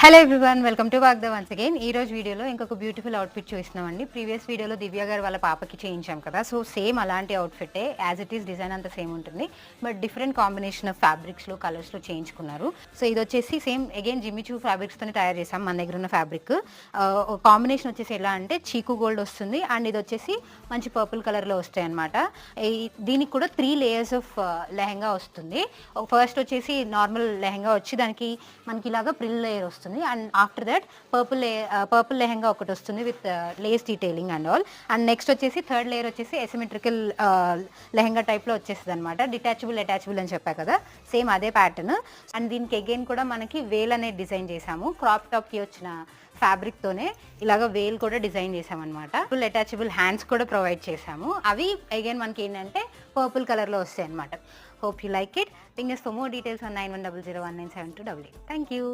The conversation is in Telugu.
హలో ఎవ్రీవన్, వెల్కమ్ టు వాగ్దా వన్స్ అగైన్. ఈ రోజు వీడియోలో ఇంకొక బ్యూటిఫుల్ అవుట్ఫిట్ చూస్తున్నామండి. ప్రీవియస్ వీడియోలో దివ్య గారు వాళ్ళ పాపకి చేయించాం కదా, సో సేమ్ అలాంటి అవుట్ఫిట్టే యాజ్ ఇట్ ఈస్, డిజైన్ అంతా సేమ్ ఉంటుంది, బట్ డిఫరెంట్ కాంబినేషన్ ఆఫ్ ఫ్యాబ్రిక్స్లో కలర్స్లో చేయించుకున్నారు. సో ఇది వచ్చేసి సేమ్ అగైన్ జిమ్మిచూ ఫ్యాబ్రిక్స్తోనే తయారు చేసాం. మన దగ్గర ఉన్న ఫ్యాబ్రిక్ కాంబినేషన్ వచ్చేసి ఎలా అంటే చీకు గోల్డ్ వస్తుంది, అండ్ ఇది వచ్చేసి మంచి పర్పుల్ కలర్లో వస్తాయి అనమాట. దీనికి కూడా 3 లేయర్స్ ఆఫ్ లెహంగా వస్తుంది. ఫస్ట్ వచ్చేసి నార్మల్ లెహంగా వచ్చి దానికి మనకి ఇలాగా ప్రిల్ లేయర్ వస్తుంది, and after that purple lehenga ఒకటి వస్తుంది with lace detailing and all. And next వచ్చేసి థర్డ్ లేయర్ వచ్చేసి ఎసిమెట్రికల్ లెహంగా టైప్లో వచ్చేస్తుంది అనమాట. డిటాచబుల్ అటాచబుల్ అని చెప్పా కదా, సేమ్ అదే ప్యాటర్న్. అండ్ దీనికి అగైన్ కూడా మనకి వేల్ అనేది డిజైన్ చేసాము. క్రాప్ టాప్కి వచ్చిన ఫ్యాబ్రిక్తోనే ఇలాగ వేల్ కూడా డిజైన్ చేసామన్నమాట. ఫుల్ అటాచబుల్ హ్యాండ్స్ కూడా ప్రొవైడ్ చేసాము. అవి అగైన్ మనకి ఏంటంటే పర్పుల్ కలర్లో వస్తాయి అనమాట. Hope you like it. Ping us for more details on 9100197288. Thank you.